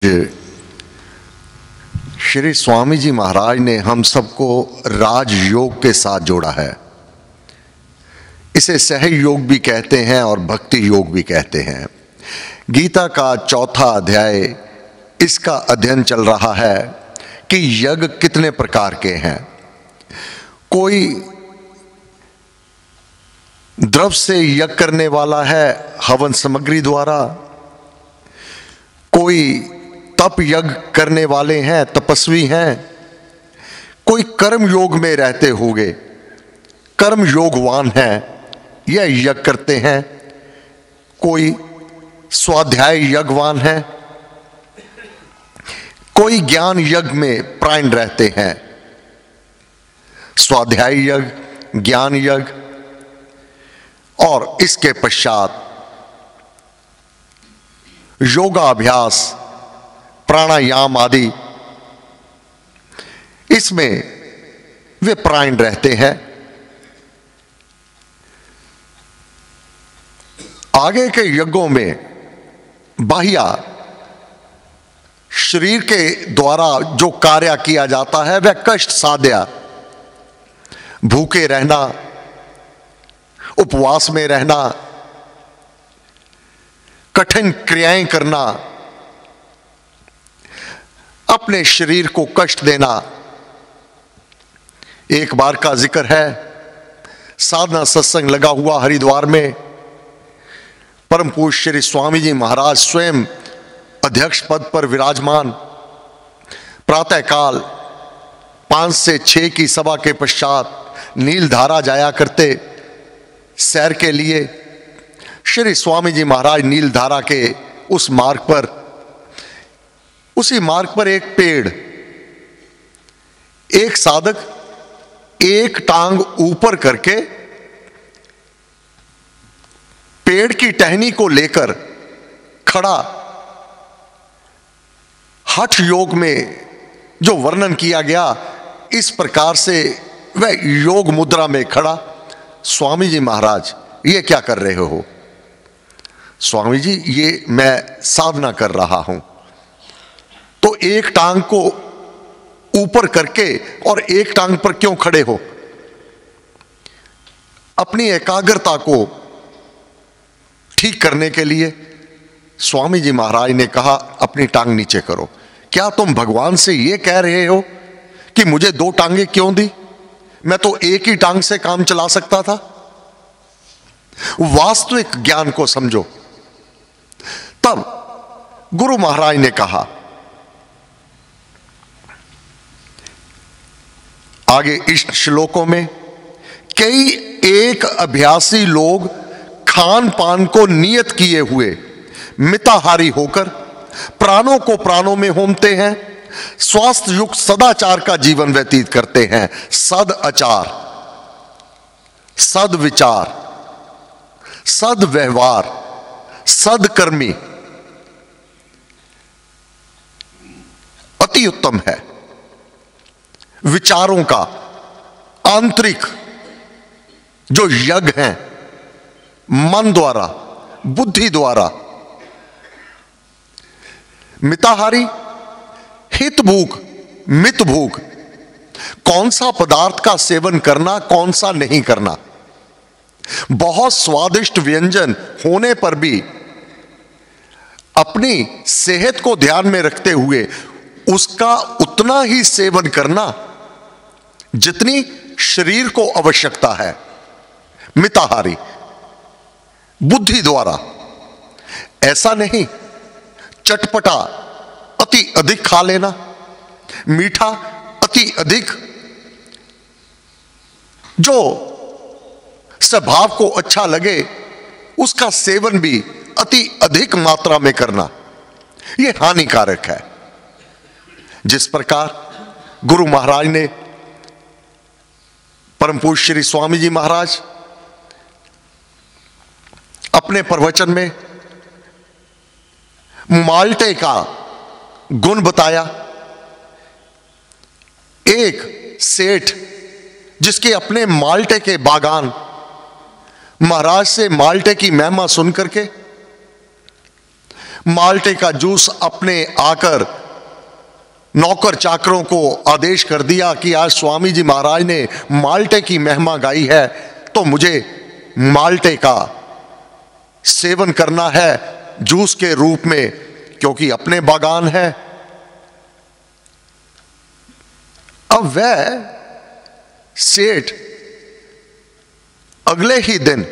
श्री स्वामी जी महाराज ने हम सबको राजयोग के साथ जोड़ा है। इसे सहयोग भी कहते हैं और भक्ति योग भी कहते हैं। गीता का चौथा अध्याय इसका अध्ययन चल रहा है कि यज्ञ कितने प्रकार के हैं। कोई द्रव से यज्ञ करने वाला है हवन सामग्री द्वारा, कोई तप यज्ञ करने वाले हैं, तपस्वी हैं, कोई कर्म योग में रहते होंगे, कर्म योगवान हैं, यह यज्ञ करते हैं, कोई स्वाध्याय यज्ञवान है, कोई ज्ञान यज्ञ में प्राण रहते हैं। स्वाध्याय यज्ञ, ज्ञान यज्ञ और इसके पश्चात योगाभ्यास, प्राणायाम आदि, इसमें वे प्राण रहते हैं। आगे के यज्ञों में बाह्य शरीर के द्वारा जो कार्य किया जाता है वह कष्ट साध्य, भूखे रहना, उपवास में रहना, कठिन क्रियाएं करना, अपने शरीर को कष्ट देना। एक बार का जिक्र है, साधना सत्संग लगा हुआ हरिद्वार में, परम पूज्य श्री स्वामी जी महाराज स्वयं अध्यक्ष पद पर विराजमान, प्रातःकाल 5 से 6 की सभा के पश्चात नीलधारा जाया करते सैर के लिए। श्री स्वामी जी महाराज नीलधारा के उस मार्ग पर, उसी मार्ग पर एक पेड़, एक साधक एक टांग ऊपर करके पेड़ की टहनी को लेकर खड़ा, हठ योग में जो वर्णन किया गया इस प्रकार से वह योग मुद्रा में खड़ा। स्वामी जी महाराज ये क्या कर रहे हो? स्वामी जी ये मैं साधना कर रहा हूं। तो एक टांग को ऊपर करके और एक टांग पर क्यों खड़े हो? अपनी एकाग्रता को ठीक करने के लिए। स्वामी जी महाराज ने कहा अपनी टांग नीचे करो। क्या तुम भगवान से यह कह रहे हो कि मुझे 2 टांगे क्यों दी? मैं तो एक ही टांग से काम चला सकता था। वास्तविक ज्ञान को समझो। तब गुरु महाराज ने कहा, आगे इस श्लोकों में कई एक अभ्यासी लोग खान पान को नियत किए हुए मिताहारी होकर प्राणों को प्राणों में होमते हैं, स्वास्थ्य युक्त सदाचार का जीवन व्यतीत करते हैं। सद आचार, सद विचार, सद व्यवहार, सदकर्मी अति उत्तम है। विचारों का आंतरिक जो यज्ञ है, मन द्वारा, बुद्धि द्वारा। मिताहारी, हित भूख, मित भूख, कौन सा पदार्थ का सेवन करना, कौन सा नहीं करना। बहुत स्वादिष्ट व्यंजन होने पर भी अपनी सेहत को ध्यान में रखते हुए उसका उतना ही सेवन करना जितनी शरीर को आवश्यकता है। मिताहारी, बुद्धि द्वारा। ऐसा नहीं चटपटा अति अधिक खा लेना, मीठा अति अधिक, जो स्वभाव को अच्छा लगे उसका सेवन भी अति अधिक मात्रा में करना, यह हानिकारक है। जिस प्रकार गुरु महाराज ने, परम पूज्य श्री स्वामी जी महाराज अपने प्रवचन में माल्टे का गुण बताया। एक सेठ जिसके अपने माल्टे के बागान, महाराज से माल्टे की महिमा सुन करके माल्टे का जूस अपने आकर नौकर चाकरों को आदेश कर दिया कि आज स्वामी जी महाराज ने माल्टे की महिमा गाई है, तो मुझे माल्टे का सेवन करना है जूस के रूप में, क्योंकि अपने बागान है। अब वह सेठ अगले ही दिन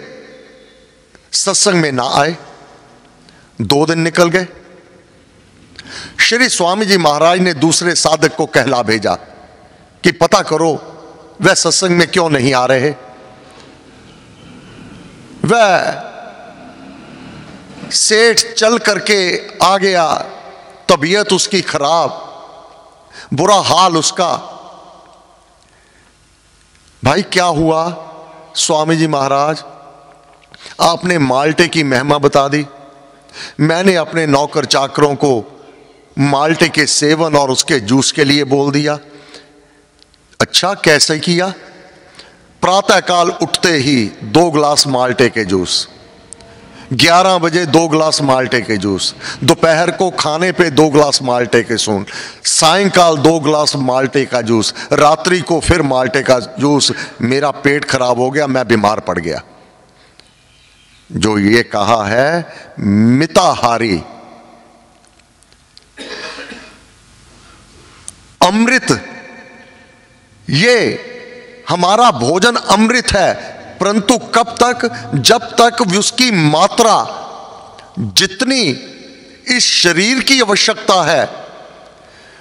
सत्संग में ना आए। 2 दिन निकल गए। श्री स्वामी जी महाराज ने दूसरे साधक को कहला भेजा कि पता करो वह सत्संग में क्यों नहीं आ रहे। वह सेठ चल करके आ गया, तबीयत उसकी खराब, बुरा हाल उसका। भाई क्या हुआ? स्वामी जी महाराज, आपने माल्टे की महिमा बता दी, मैंने अपने नौकर चाकरों को माल्टे के सेवन और उसके जूस के लिए बोल दिया। अच्छा, कैसे किया? प्रातःकाल उठते ही 2 गिलास माल्टे के जूस, 11 बजे 2 गिलास माल्टे के जूस, दोपहर को खाने पे 2 गिलास माल्टे के सून, सायंकाल 2 गिलास माल्टे का जूस, रात्रि को फिर माल्टे का जूस। मेरा पेट खराब हो गया, मैं बीमार पड़ गया। जो ये कहा है मिताहारी, अमृत, ये हमारा भोजन अमृत है, परंतु कब तक? जब तक उसकी मात्रा जितनी इस शरीर की आवश्यकता है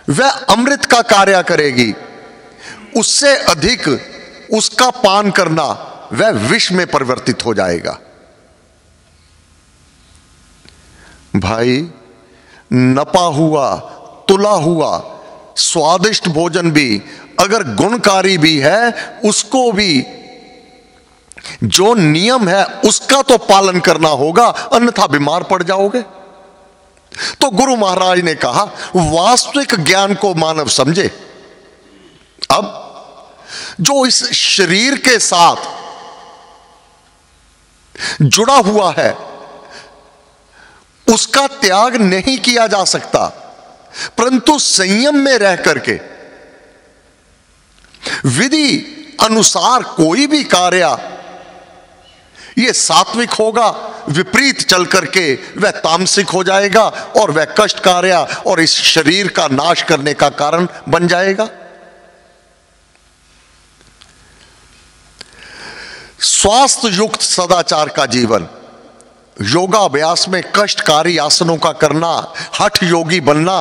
वह अमृत का कार्य करेगी, उससे अधिक उसका पान करना वह विष में परिवर्तित हो जाएगा। भाई, नपा हुआ, तुला हुआ स्वादिष्ट भोजन भी अगर गुणकारी भी है, उसको भी जो नियम है उसका तो पालन करना होगा, अन्यथा बीमार पड़ जाओगे। तो गुरु महाराज ने कहा वास्तविक ज्ञान को मानव समझे। अब जो इस शरीर के साथ जुड़ा हुआ है उसका त्याग नहीं किया जा सकता, परंतु संयम में रह करके विधि अनुसार कोई भी कार्य यह सात्विक होगा, विपरीत चल करके वह तामसिक हो जाएगा और वह कष्ट कार्य और इस शरीर का नाश करने का कारण बन जाएगा। स्वास्थ्य युक्त सदाचार का जीवन, योगाभ्यास में कष्टकारी आसनों का करना, हठ योगी बनना,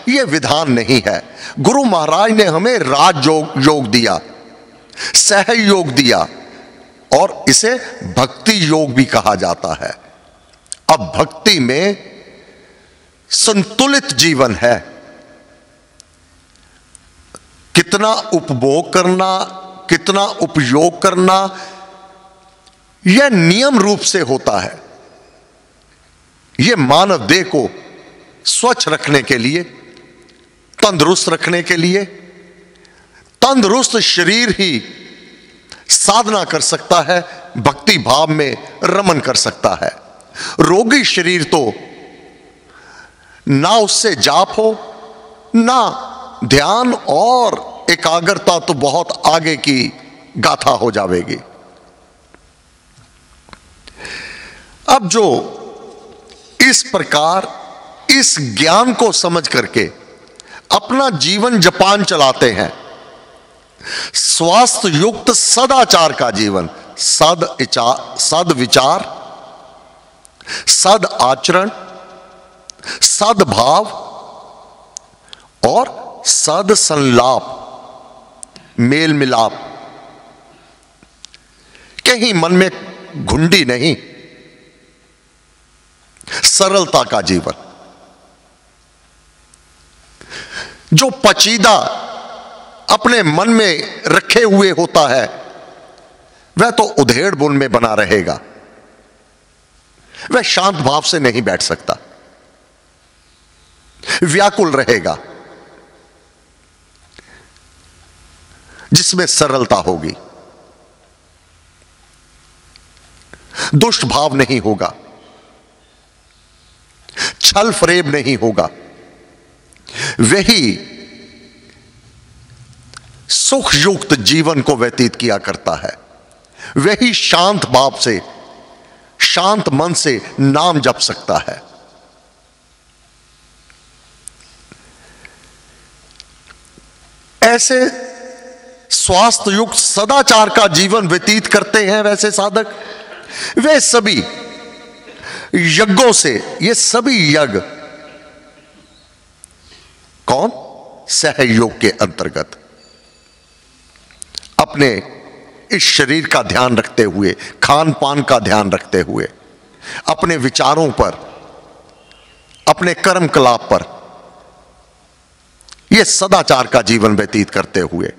यह विधान नहीं है। गुरु महाराज ने हमें राजयोग दिया, सहयोग दिया, और इसे भक्ति योग भी कहा जाता है। अब भक्ति में संतुलित जीवन है। कितना उपभोग करना, कितना उपयोग करना, यह नियम रूप से होता है। यह मानव देह को स्वच्छ रखने के लिए, तंदुरुस्त रखने के लिए, तंदुरुस्त शरीर ही साधना कर सकता है, भक्ति भाव में रमन कर सकता है। रोगी शरीर तो ना उससे जाप हो, ना ध्यान और एकाग्रता, तो बहुत आगे की गाथा हो जाएगी। अब जो इस प्रकार इस ज्ञान को समझ करके अपना जीवन जपान चलाते हैं, स्वास्थ्य युक्त सदाचार का जीवन, सद विचार, सद आचरण, सद्भाव और सद संलाप, मेल मिलाप, कहीं मन में घुंडी नहीं, सरलता का जीवन। जो पचीदा अपने मन में रखे हुए होता है वह तो उधेड़ बुन में बना रहेगा, वह शांत भाव से नहीं बैठ सकता, व्याकुल रहेगा। जिसमें सरलता होगी, दुष्ट भाव नहीं होगा, छल फरेब नहीं होगा, वही सुखयुक्त जीवन को व्यतीत किया करता है, वही शांत भाव से, शांत मन से नाम जप सकता है। ऐसे स्वास्थ्य युक्त सदाचार का जीवन व्यतीत करते हैं वैसे साधक, वे सभी यज्ञों से, ये सभी यज्ञ कौन? सहयोग के अंतर्गत अपने इस शरीर का ध्यान रखते हुए, खान पान का ध्यान रखते हुए, अपने विचारों पर, अपने कर्म कलाप पर, यह सदाचार का जीवन व्यतीत करते हुए,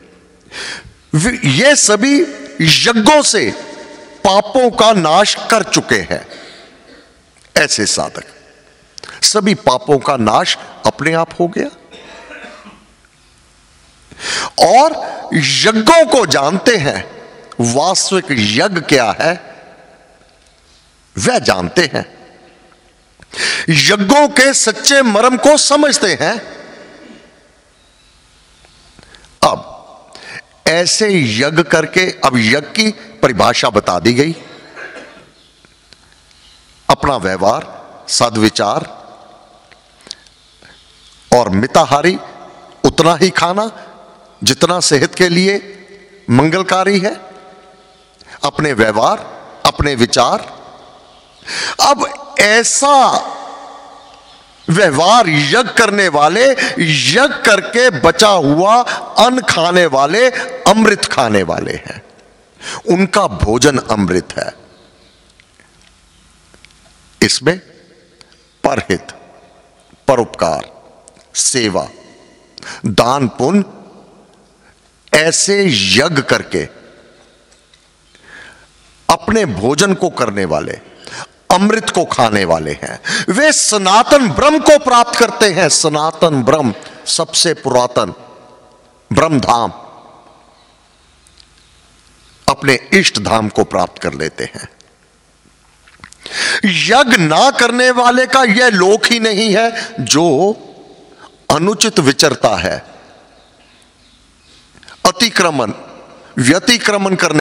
ये सभी यज्ञों से पापों का नाश कर चुके हैं। ऐसे साधक, सभी पापों का नाश अपने आप हो गया और यज्ञों को जानते हैं। वास्तविक यज्ञ क्या है वह जानते हैं, यज्ञों के सच्चे मर्म को समझते हैं। अब ऐसे यज्ञ करके, अब यज्ञ की परिभाषा बता दी गई, अपना व्यवहार, सद्विचार और मिताहारी उतना ही खाना जितना सेहत के लिए मंगलकारी है, अपने व्यवहार, अपने विचार। अब ऐसा व्यवहार यज्ञ करने वाले, यज्ञ करके बचा हुआ अन्न खाने वाले अमृत खाने वाले हैं, उनका भोजन अमृत है। इसमें परहित, परोपकार, सेवा, दान पुण्य, ऐसे यज्ञ करके अपने भोजन को करने वाले, अमृत को खाने वाले हैं, वे सनातन ब्रह्म को प्राप्त करते हैं। सनातन ब्रह्म, सबसे पुरातन ब्रह्म धाम, अपने इष्ट धाम को प्राप्त कर लेते हैं। यज्ञ ना करने वाले का यह लोक ही नहीं है, जो अनुचित विचरता है, अतिक्रमण, व्यतिक्रमण करने